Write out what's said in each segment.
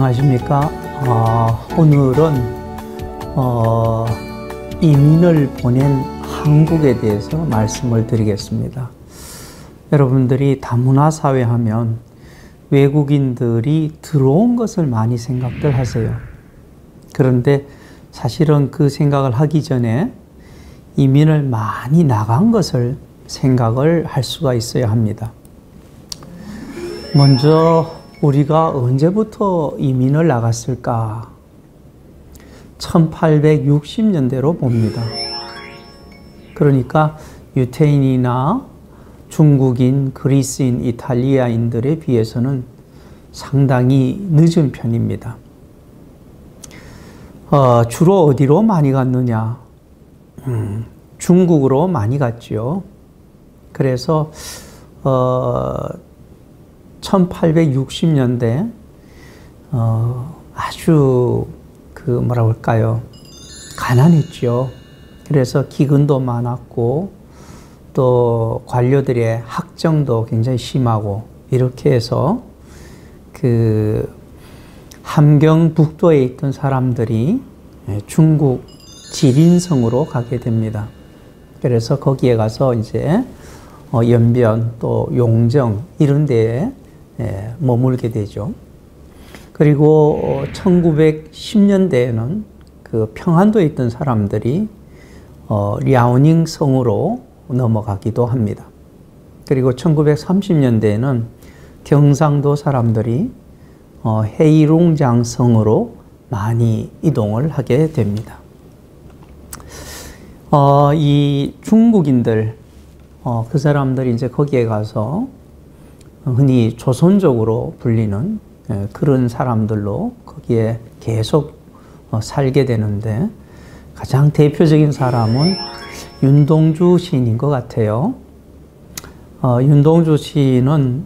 안녕하십니까. 오늘은 이민을 보낸 한국에 대해서 말씀을 드리겠습니다. 여러분들이 다문화 사회 하면 외국인들이 들어온 것을 많이 생각들 하세요. 그런데 사실은 그 생각을 하기 전에 이민을 많이 나간 것을 생각을 할 수가 있어야 합니다. 먼저 우리가 언제부터 이민을 나갔을까? 1860년대로 봅니다. 그러니까 유태인이나 중국인, 그리스인, 이탈리아인들에 비해서는 상당히 늦은 편입니다. 주로 어디로 많이 갔느냐? 중국으로 많이 갔죠. 그래서 1860년대 아주 뭐라고 할까요? 가난했죠. 그래서 기근도 많았고 또 관료들의 학정도 굉장히 심하고 이렇게 해서 함경북도에 있던 사람들이 중국 지린성으로 가게 됩니다. 그래서 거기에 가서 이제 연변 또 용정 이런 데에 머물게 되죠. 그리고 1910년대에는 그 평안도에 있던 사람들이 랴오닝 성으로 넘어가기도 합니다. 그리고 1930년대에는 경상도 사람들이 헤이룽장 성으로 많이 이동을 하게 됩니다. 이 중국인들 그 사람들이 이제 거기에 가서 흔히 조선족으로 불리는 그런 사람들로 거기에 계속 살게 되는데 가장 대표적인 사람은 윤동주 시인인 것 같아요. 윤동주 시인은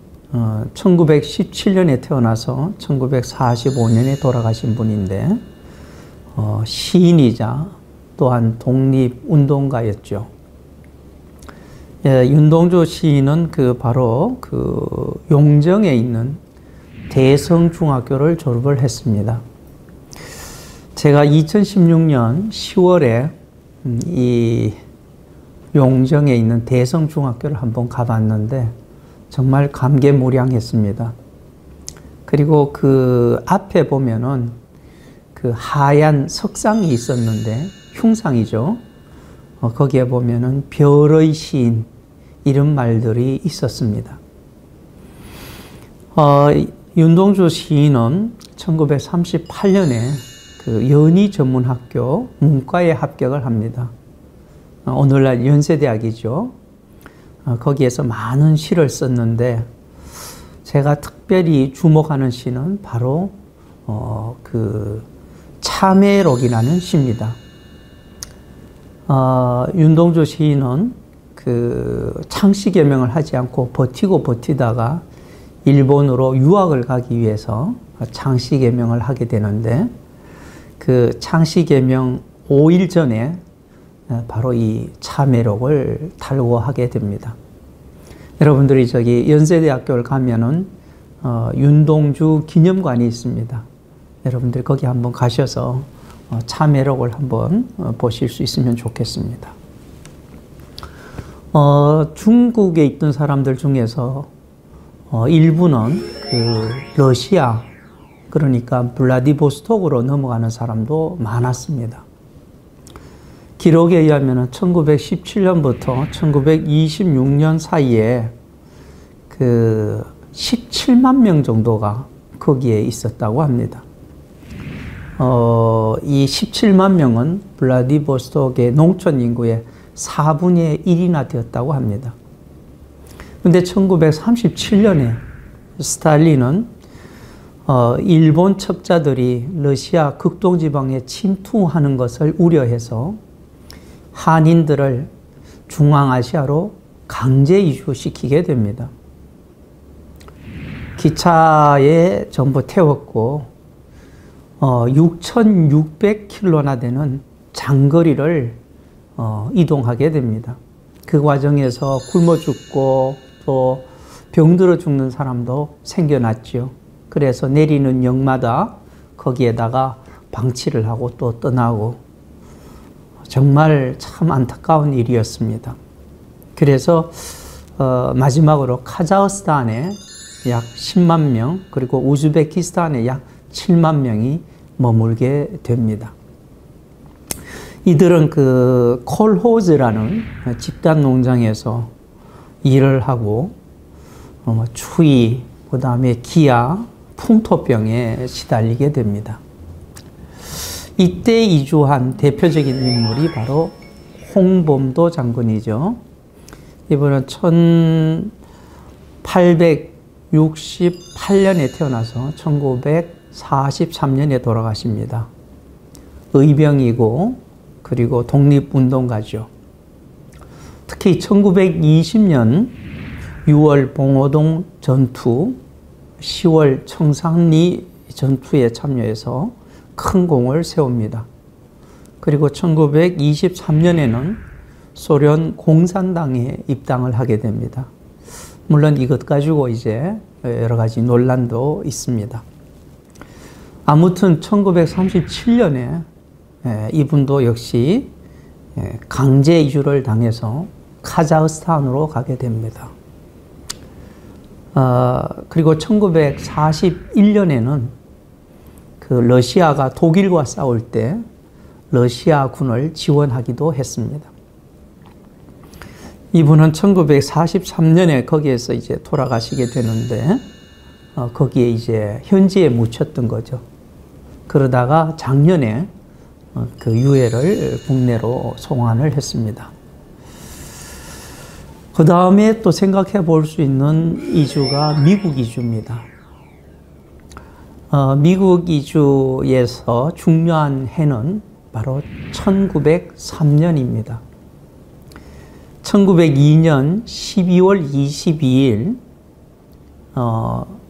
1917년에 태어나서 1945년에 돌아가신 분인데 시인이자 또한 독립운동가였죠. 윤동주 시인은 바로 용정에 있는 대성중학교를 졸업을 했습니다. 제가 2016년 10월에 이 용정에 있는 대성중학교를 한번 가봤는데 정말 감개무량했습니다. 그리고 그 앞에 보면은 하얀 석상이 있었는데 흉상이죠. 거기에 보면은 별의 시인 이런 말들이 있었습니다. 윤동주 시인은 1938년에 연희전문학교 문과에 합격을 합니다. 오늘날 연세대학이죠. 거기에서 많은 시를 썼는데 제가 특별히 주목하는 시는 바로 참회록이라는 시입니다. 윤동주 시인은 창씨개명을 하지 않고 버티다가 일본으로 유학을 가기 위해서 창씨개명을 하게 되는데 창씨개명 5일 전에 바로 이 참회록을 탈고하게 됩니다. 여러분들이 연세대학교를 가면은 윤동주 기념관이 있습니다. 여러분들 거기 한번 가셔서 참회록을 한번 보실 수 있으면 좋겠습니다. 중국에 있던 사람들 중에서 일부는 러시아, 그러니까 블라디보스톡으로 넘어가는 사람도 많았습니다. 기록에 의하면 1917년부터 1926년 사이에 17만 명 정도가 거기에 있었다고 합니다. 이 17만 명은 블라디보스톡의 농촌 인구의 4분의 1이나 되었다고 합니다. 근데 1937년에 스탈린은 일본 첩자들이 러시아 극동지방에 침투하는 것을 우려해서 한인들을 중앙아시아로 강제 이주시키게 됩니다. 기차에 전부 태웠고 6,600km나 되는 장거리를 이동하게 됩니다. 그 과정에서 굶어 죽고 또 병들어 죽는 사람도 생겨났죠. 그래서 내리는 역마다 거기에다가 방치를 하고 또 떠나고 정말 참 안타까운 일이었습니다. 그래서 마지막으로 카자흐스탄에 약 10만 명, 그리고 우즈베키스탄에 약 7만 명이 머물게 됩니다. 이들은 그 콜호즈라는 집단 농장에서 일을 하고 추위, 그 다음에 기아, 풍토병에 시달리게 됩니다. 이때 이주한 대표적인 인물이 바로 홍범도 장군이죠. 이분은 1868년에 태어나서 1943년에 돌아가십니다. 의병이고 그리고 독립운동가죠. 특히 1920년 6월 봉오동 전투, 10월 청산리 전투에 참여해서 큰 공을 세웁니다. 그리고 1923년에는 소련 공산당에 입당을 하게 됩니다. 물론 이것 가지고 이제 여러 가지 논란도 있습니다. 아무튼 1937년에 이분도 역시 강제 이주를 당해서 카자흐스탄으로 가게 됩니다. 그리고 1941년에는 그 러시아가 독일과 싸울 때 러시아군을 지원하기도 했습니다. 이분은 1943년에 거기에서 이제 돌아가시게 되는데 거기에 이제 현지에 묻혔던 거죠. 그러다가 작년에 그 유해를 국내로 송환을 했습니다. 그 다음에 또 생각해 볼 수 있는 이주가 미국 이주입니다. 미국 이주에서 중요한 해는 바로 1903년입니다. 1902년 12월 22일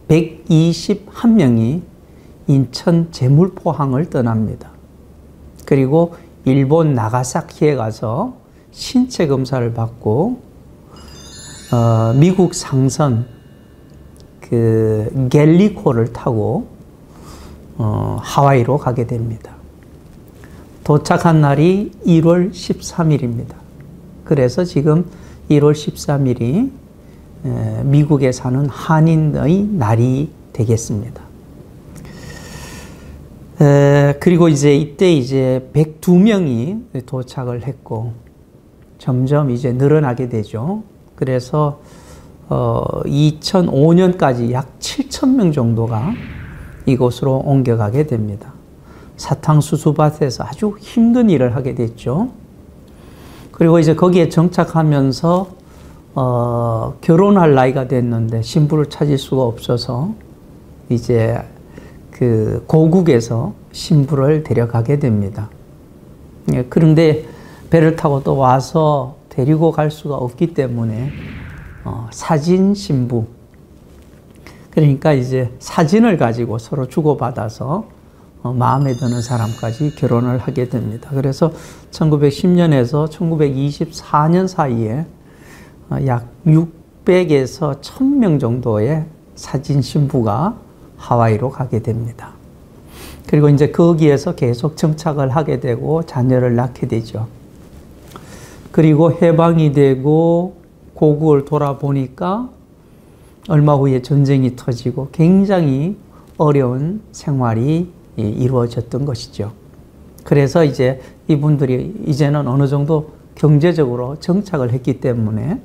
121명이 인천 제물포항을 떠납니다. 그리고 일본 나가사키에 가서 신체 검사를 받고 미국 상선 그 갤리코를 타고 하와이로 가게 됩니다. 도착한 날이 1월 13일입니다. 그래서 지금 1월 13일이 미국에 사는 한인의 날이 되겠습니다. 그리고 이제 이때 이제 102명이 도착을 했고 점점 이제 늘어나게 되죠. 그래서 2005년까지 약 7,000명 정도가 이곳으로 옮겨가게 됩니다. 사탕수수밭에서 아주 힘든 일을 하게 됐죠. 그리고 이제 거기에 정착하면서 결혼할 나이가 됐는데 신부를 찾을 수가 없어서 이제 그 고국에서 신부를 데려가게 됩니다. 그런데 배를 타고 또 와서 데리고 갈 수가 없기 때문에 사진 신부, 그러니까 이제 사진을 가지고 서로 주고받아서 마음에 드는 사람까지 결혼을 하게 됩니다. 그래서 1910년에서 1924년 사이에 약 600에서 1000명 정도의 사진 신부가 하와이로 가게 됩니다. 그리고 이제 거기에서 계속 정착을 하게 되고 자녀를 낳게 되죠. 그리고 해방이 되고 고국을 돌아보니까 얼마 후에 전쟁이 터지고 굉장히 어려운 생활이 이루어졌던 것이죠. 그래서 이제 이분들이 이제는 어느 정도 경제적으로 정착을 했기 때문에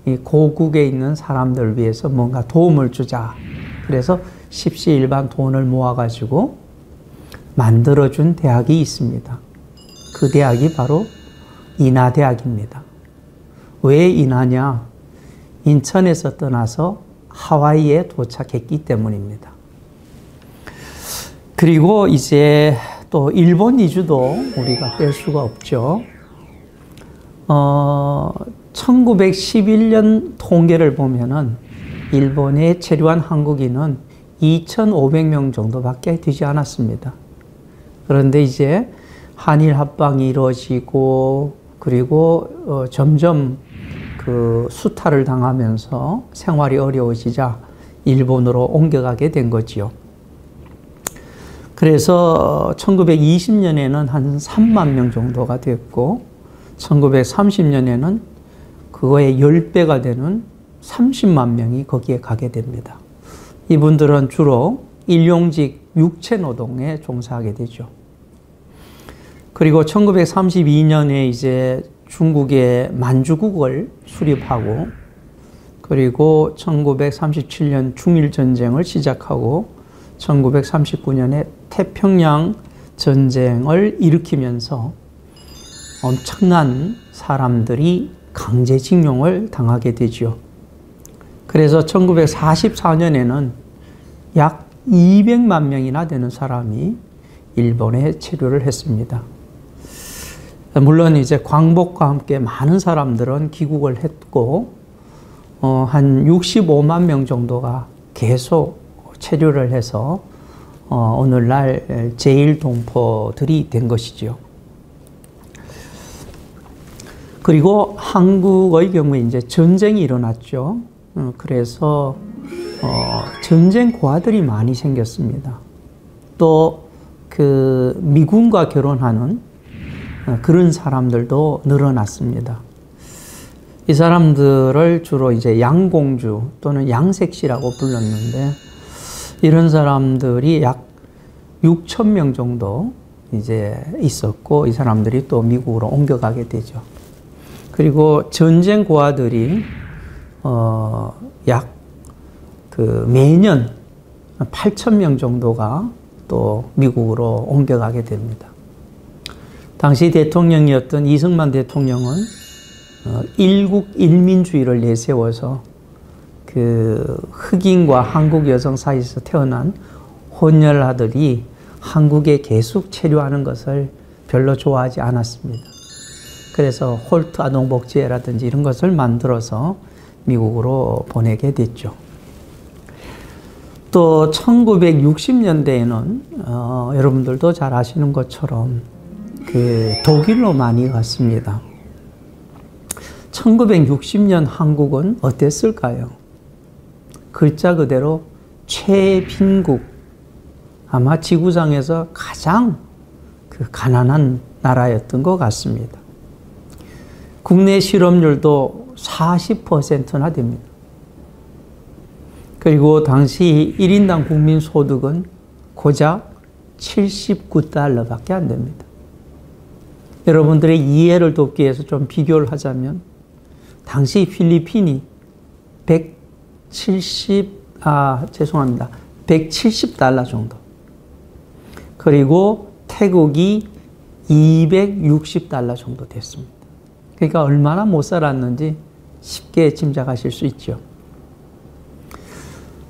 이 고국에 있는 사람들을 위해서 뭔가 도움을 주자. 그래서 십시일반 돈을 모아가지고 만들어준 대학이 있습니다. 그 대학이 바로 인하대학입니다. 왜 인하냐? 인천에서 떠나서 하와이에 도착했기 때문입니다. 그리고 이제 또 일본 이주도 우리가 뺄 수가 없죠. 1911년 통계를 보면은 일본에 체류한 한국인은 2,500명 정도밖에 되지 않았습니다. 그런데 이제 한일 합방이 이루어지고 그리고 점점 그 수탈을 당하면서 생활이 어려워지자 일본으로 옮겨가게 된 거지요. 그래서 1920년에는 한 3만 명 정도가 됐고 1930년에는 그거의 10배가 되는 30만 명이 거기에 가게 됩니다. 이분들은 주로 일용직 육체노동에 종사하게 되죠. 그리고 1932년에 이제 중국의 만주국을 수립하고 그리고 1937년 중일전쟁을 시작하고 1939년에 태평양 전쟁을 일으키면서 엄청난 사람들이 강제징용을 당하게 되죠. 그래서 1944년에는 약 200만 명이나 되는 사람이 일본에 체류를 했습니다. 물론 이제 광복과 함께 많은 사람들은 귀국을 했고 한 65만 명 정도가 계속 체류를 해서 오늘날 제1동포들이 된 것이죠. 그리고 한국의 경우에 이제 전쟁이 일어났죠. 그래서 전쟁 고아들이 많이 생겼습니다. 또 그 미군과 결혼하는 그런 사람들도 늘어났습니다. 이 사람들을 주로 이제 양공주 또는 양색시라고 불렀는데 이런 사람들이 약 6천 명 정도 이제 있었고 이 사람들이 또 미국으로 옮겨가게 되죠. 그리고 전쟁 고아들이 약 매년 8천 명 정도가 또 미국으로 옮겨가게 됩니다. 당시 대통령이었던 이승만 대통령은 일국 일민주의를 내세워서 그 흑인과 한국 여성 사이에서 태어난 혼혈아들이 한국에 계속 체류하는 것을 별로 좋아하지 않았습니다. 그래서 홀트 아동복지회라든지 이런 것을 만들어서 미국으로 보내게 됐죠. 또 1960년대에는 여러분들도 잘 아시는 것처럼 그 독일로 많이 갔습니다. 1960년 한국은 어땠을까요? 글자 그대로 최빈국, 아마 지구상에서 가장 그 가난한 나라였던 것 같습니다. 국내 실업률도 40%나 됩니다. 그리고 당시 1인당 국민 소득은 고작 79달러밖에 안 됩니다. 여러분들의 이해를 돕기 위해서 좀 비교를 하자면 당시 필리핀이 170달러 정도. 그리고 태국이 260달러 정도 됐습니다. 그러니까 얼마나 못 살았는지 쉽게 짐작하실 수 있죠.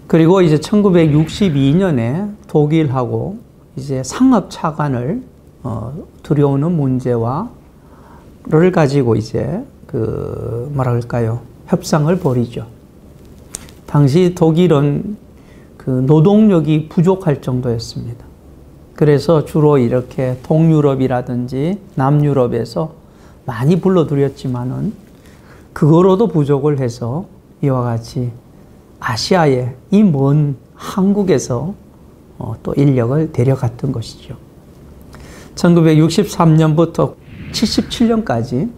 그리고 이제 1962년에 독일하고 이제 상업 차관을 들여오는 문제와를 가지고 이제 그 뭐랄까요, 협상을 벌이죠. 당시 독일은 그 노동력이 부족할 정도였습니다. 그래서 주로 이렇게 동유럽이라든지 남유럽에서 많이 불러들였지만은 그거로도 부족을 해서 이와 같이 아시아의 이 먼 한국에서 또 인력을 데려갔던 것이죠. 1963년부터 77년까지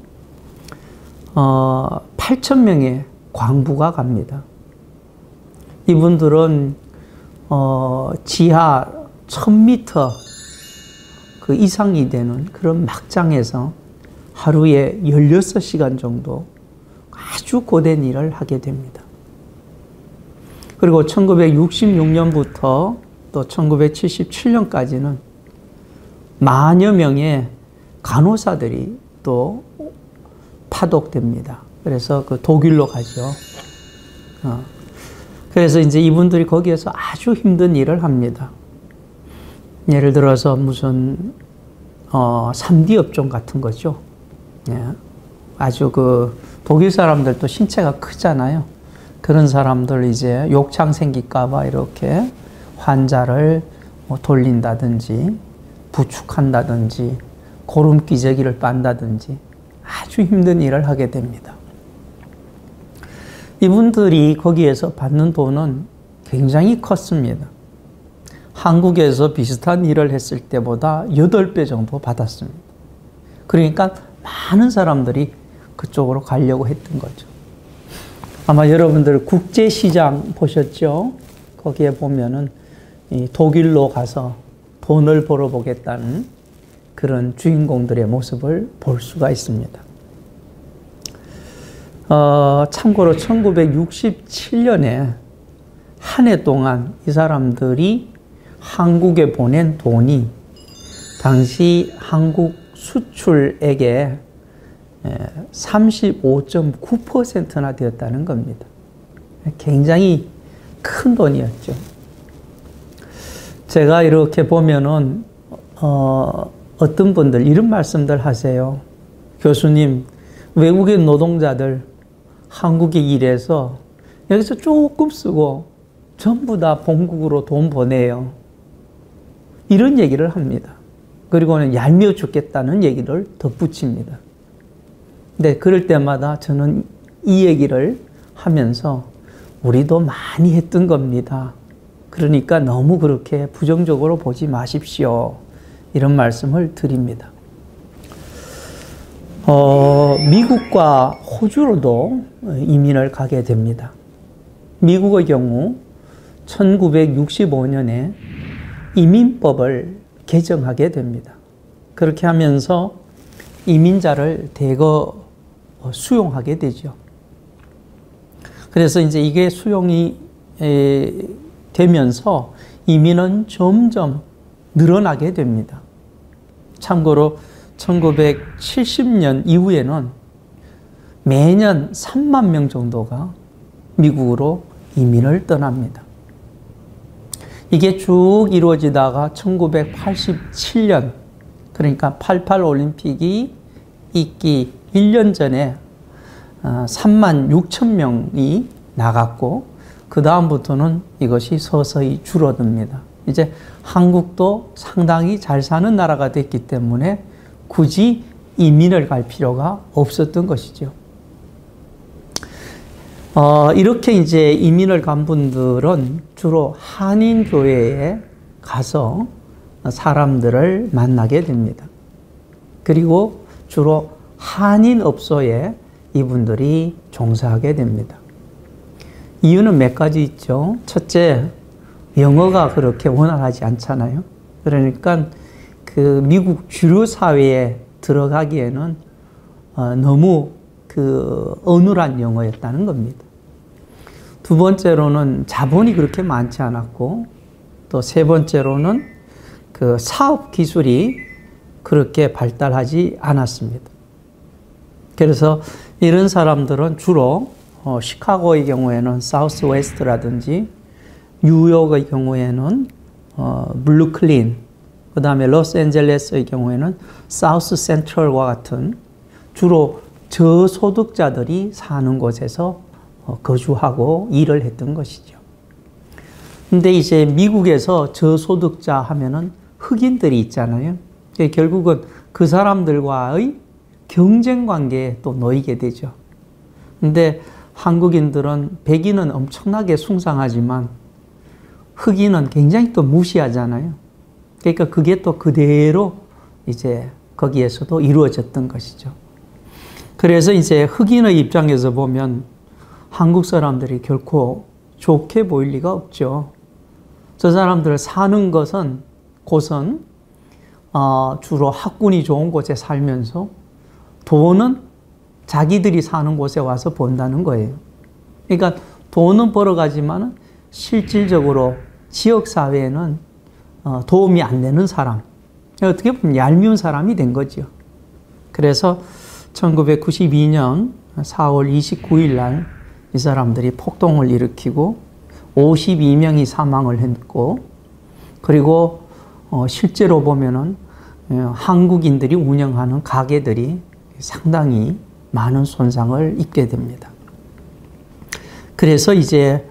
8,000명의 광부가 갑니다. 이분들은 지하 1000m 그 이상이 되는 그런 막장에서 하루에 16시간 정도 아주 고된 일을 하게 됩니다. 그리고 1966년부터 또 1977년까지는 만여 명의 간호사들이 또 파독됩니다. 그래서 그 독일로 가죠. 그래서 이제 이분들이 거기에서 아주 힘든 일을 합니다. 예를 들어서 무슨 3D 업종 같은 거죠. 예. 아주 그 독일 사람들도 신체가 크잖아요. 그런 사람들 이제 욕창 생길까봐 이렇게 환자를 돌린다든지 부축한다든지 고름 기저귀를 빤다든지 아주 힘든 일을 하게 됩니다. 이분들이 거기에서 받는 돈은 굉장히 컸습니다. 한국에서 비슷한 일을 했을 때보다 8배 정도 받았습니다. 그러니까 많은 사람들이 그쪽으로 가려고 했던 거죠. 아마 여러분들 국제시장 보셨죠? 거기에 보면은 이 독일로 가서 돈을 벌어보겠다는 그런 주인공들의 모습을 볼 수가 있습니다. 참고로 1967년에 한 해 동안 이 사람들이 한국에 보낸 돈이 당시 한국 수출액의 35.9%나 되었다는 겁니다. 굉장히 큰 돈이었죠. 제가 이렇게 보면은 어떤 분들 이런 말씀들 하세요. 교수님, 외국인 노동자들 한국에 일해서 여기서 조금 쓰고 전부 다 본국으로 돈 보내요. 이런 얘기를 합니다. 그리고는 얄미워 죽겠다는 얘기를 덧붙입니다. 근데 그럴 때마다 저는 이 얘기를 하면서 우리도 많이 했던 겁니다. 그러니까 너무 그렇게 부정적으로 보지 마십시오. 이런 말씀을 드립니다. 미국과 호주로도 이민을 가게 됩니다. 미국의 경우 1965년에 이민법을 개정하게 됩니다. 그렇게 하면서 이민자를 대거 수용하게 되죠. 그래서 이제 이게 수용이 되면서 이민은 점점 늘어나게 됩니다. 참고로 1970년 이후에는 매년 3만 명 정도가 미국으로 이민을 떠납니다. 이게 쭉 이루어지다가 1987년, 그러니까 88 올림픽이 있기 1년 전에 3만 6천 명이 나갔고 그 다음부터는 이것이 서서히 줄어듭니다. 이제 한국도 상당히 잘 사는 나라가 됐기 때문에 굳이 이민을 갈 필요가 없었던 것이죠. 이렇게 이제 이민을 간 분들은 주로 한인교회에 가서 사람들을 만나게 됩니다. 그리고 주로 한인업소에 이분들이 종사하게 됩니다. 이유는 몇 가지 있죠. 첫째, 영어가 그렇게 원활하지 않잖아요. 그러니까 그 미국 주류 사회에 들어가기에는 너무 그 어눌한 영어였다는 겁니다. 두 번째로는 자본이 그렇게 많지 않았고, 또 세 번째로는 그 사업 기술이 그렇게 발달하지 않았습니다. 그래서 이런 사람들은 주로 시카고의 경우에는 사우스 웨스트라든지 뉴욕의 경우에는 블루클린, 그 다음에 로스앤젤레스의 경우에는 사우스 센트럴과 같은 주로 저소득자들이 사는 곳에서 거주하고 일을 했던 것이죠. 근데 이제 미국에서 저소득자 하면은 흑인들이 있잖아요. 결국은 그 사람들과의 경쟁 관계에 또 놓이게 되죠. 근데 한국인들은 백인은 엄청나게 숭상하지만 흑인은 굉장히 또 무시하잖아요. 그러니까 그게 또 그대로 이제 거기에서도 이루어졌던 것이죠. 그래서 이제 흑인의 입장에서 보면 한국 사람들이 결코 좋게 보일 리가 없죠. 저 사람들 사는 곳은 주로 학군이 좋은 곳에 살면서 돈은 자기들이 사는 곳에 와서 번다는 거예요. 그러니까 돈은 벌어가지만 실질적으로 지역사회에는 도움이 안 되는 사람, 어떻게 보면 얄미운 사람이 된 거죠. 그래서 1992년 4월 29일 날 이 사람들이 폭동을 일으키고 52명이 사망을 했고, 그리고 실제로 보면은 한국인들이 운영하는 가게들이 상당히 많은 손상을 입게 됩니다. 그래서 이제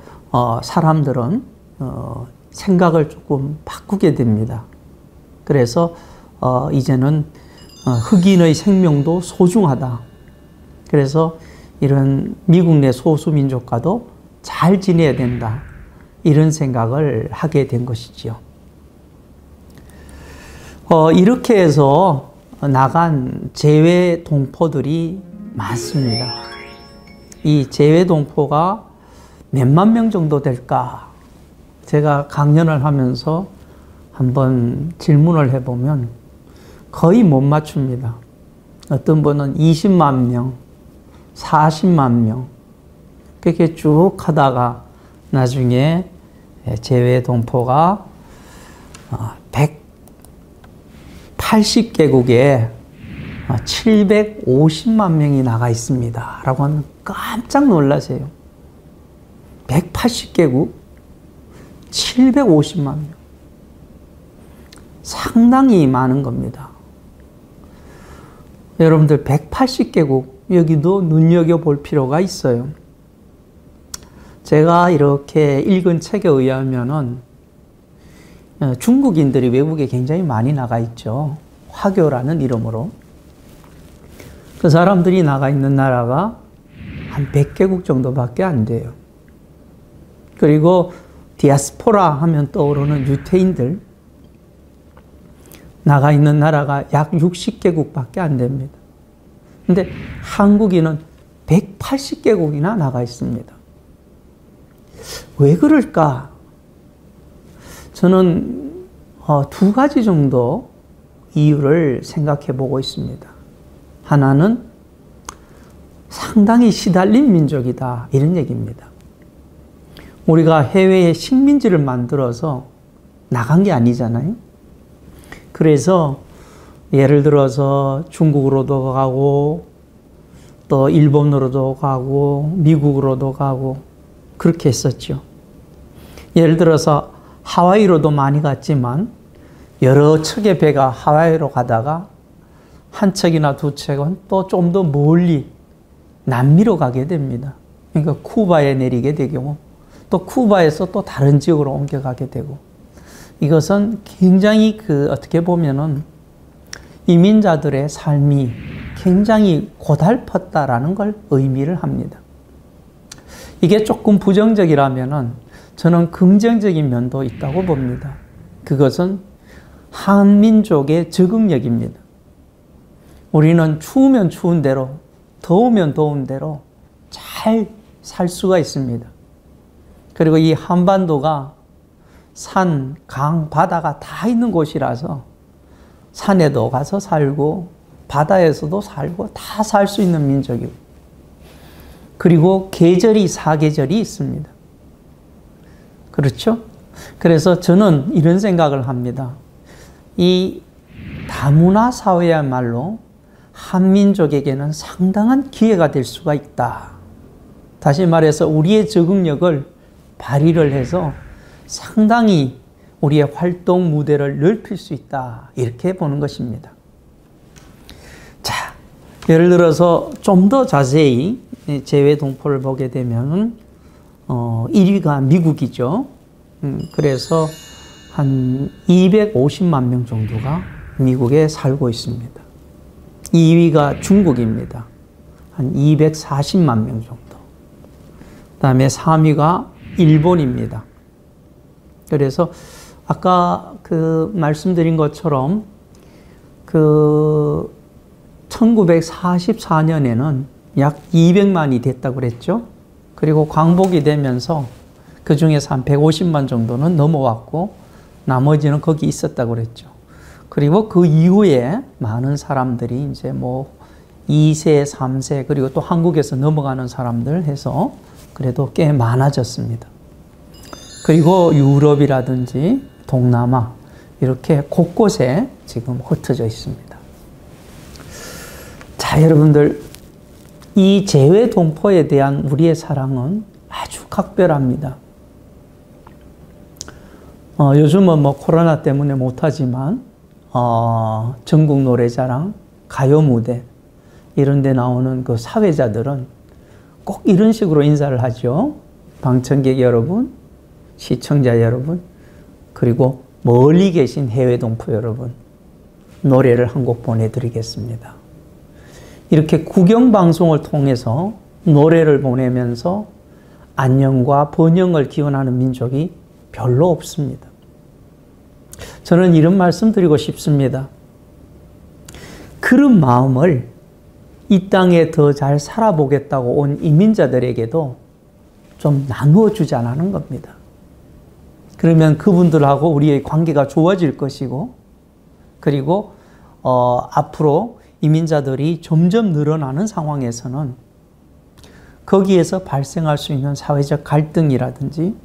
사람들은 생각을 조금 바꾸게 됩니다. 그래서 이제는 흑인의 생명도 소중하다. 그래서 이런 미국 내 소수민족과도 잘 지내야 된다. 이런 생각을 하게 된 것이지요. 이렇게 해서 나간 재외 동포들이 많습니다. 이 재외 동포가 몇만 명 정도 될까? 제가 강연을 하면서 한번 질문을 해보면 거의 못 맞춥니다. 어떤 분은 20만 명, 40만 명, 그렇게 쭉 하다가 나중에 재외 동포가 180개국에 750만 명이 나가 있습니다. 라고 하면 깜짝 놀라세요. 180개국, 750만 명. 상당히 많은 겁니다. 여러분들 180개국, 여기도 눈여겨볼 필요가 있어요. 제가 이렇게 읽은 책에 의하면은 중국인들이 외국에 굉장히 많이 나가 있죠. 화교라는 이름으로. 그 사람들이 나가 있는 나라가 한 100개국 정도밖에 안 돼요. 그리고 디아스포라 하면 떠오르는 유태인들 나가 있는 나라가 약 60개국밖에 안 됩니다. 근데 한국인은 180개국이나 나가 있습니다. 왜 그럴까? 저는 두 가지 정도 이유를 생각해 보고 있습니다. 하나는 상당히 시달린 민족이다, 이런 얘기입니다. 우리가 해외에 식민지를 만들어서 나간 게 아니잖아요. 그래서 예를 들어서 중국으로도 가고 또 일본으로도 가고 미국으로도 가고 그렇게 했었죠. 예를 들어서 하와이로도 많이 갔지만 여러 척의 배가 하와이로 가다가 한 척이나 두 척은 또 좀 더 멀리 남미로 가게 됩니다. 그러니까 쿠바에 내리게 되고 또 쿠바에서 또 다른 지역으로 옮겨가게 되고, 이것은 굉장히 어떻게 보면은 이민자들의 삶이 굉장히 고달팠다라는 걸 의미를 합니다. 이게 조금 부정적이라면은 저는 긍정적인 면도 있다고 봅니다. 그것은 한민족의 적응력입니다. 우리는 추우면 추운 대로, 더우면 더운 대로 잘 살 수가 있습니다. 그리고 이 한반도가 산, 강, 바다가 다 있는 곳이라서 산에도 가서 살고 바다에서도 살고 다 살 수 있는 민족이고, 그리고 계절이 사계절이 있습니다. 그렇죠? 그래서 저는 이런 생각을 합니다. 이 다문화 사회야말로 한민족에게는 상당한 기회가 될 수가 있다. 다시 말해서 우리의 적응력을 발휘를 해서 상당히 우리의 활동 무대를 넓힐 수 있다, 이렇게 보는 것입니다. 자, 예를 들어서 좀 더 자세히 재외 동포를 보게 되면 1위가 미국이죠. 그래서 한 250만 명 정도가 미국에 살고 있습니다. 2위가 중국입니다. 한 240만 명 정도. 그 다음에 3위가 일본입니다. 그래서 아까 말씀드린 것처럼 1944년에는 약 200만이 됐다고 그랬죠. 그리고 광복이 되면서 그 중에서 한 150만 정도는 넘어왔고 나머지는 거기 있었다고 그랬죠. 그리고 그 이후에 많은 사람들이 이제 2세, 3세, 그리고 또 한국에서 넘어가는 사람들 해서 그래도 꽤 많아졌습니다. 그리고 유럽이라든지 동남아 이렇게 곳곳에 지금 흩어져 있습니다. 자, 여러분들, 이 재외 동포에 대한 우리의 사랑은 아주 각별합니다. 요즘은 코로나 때문에 못하지만 전국 노래자랑, 가요 무대 이런 데 나오는 그 사회자들은 꼭 이런 식으로 인사를 하죠. 방청객 여러분, 시청자 여러분, 그리고 멀리 계신 해외 동포 여러분, 노래를 한 곡 보내드리겠습니다. 이렇게 국영방송을 통해서 노래를 보내면서 안녕과 번영을 기원하는 민족이 별로 없습니다. 저는 이런 말씀 드리고 싶습니다. 그런 마음을 이 땅에 더 잘 살아보겠다고 온 이민자들에게도 좀 나누어 주지 않는 겁니다. 그러면 그분들하고 우리의 관계가 좋아질 것이고, 그리고 앞으로 이민자들이 점점 늘어나는 상황에서는 거기에서 발생할 수 있는 사회적 갈등이라든지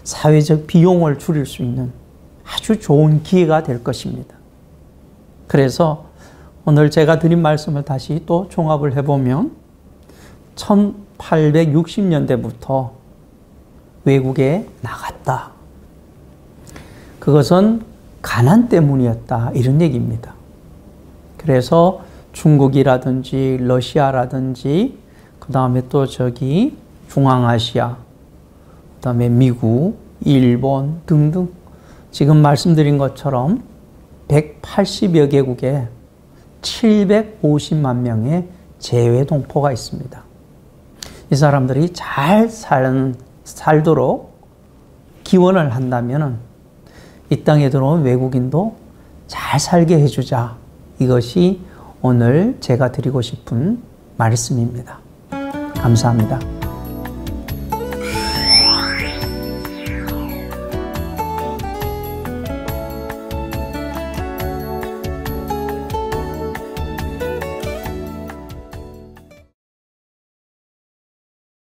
사회적 비용을 줄일 수 있는 아주 좋은 기회가 될 것입니다. 그래서 오늘 제가 드린 말씀을 다시 또 종합을 해보면 1860년대부터 외국에 나갔다. 그것은 가난 때문이었다. 이런 얘기입니다. 그래서 중국이라든지 러시아라든지 그 다음에 또 저기 중앙아시아, 그 다음에 미국, 일본 등등 지금 말씀드린 것처럼 180여 개국에 750만 명의 재외동포가 있습니다. 이 사람들이 잘 살도록 기원을 한다면 이 땅에 들어온 외국인도 잘 살게 해주자. 이것이 오늘 제가 드리고 싶은 말씀입니다. 감사합니다.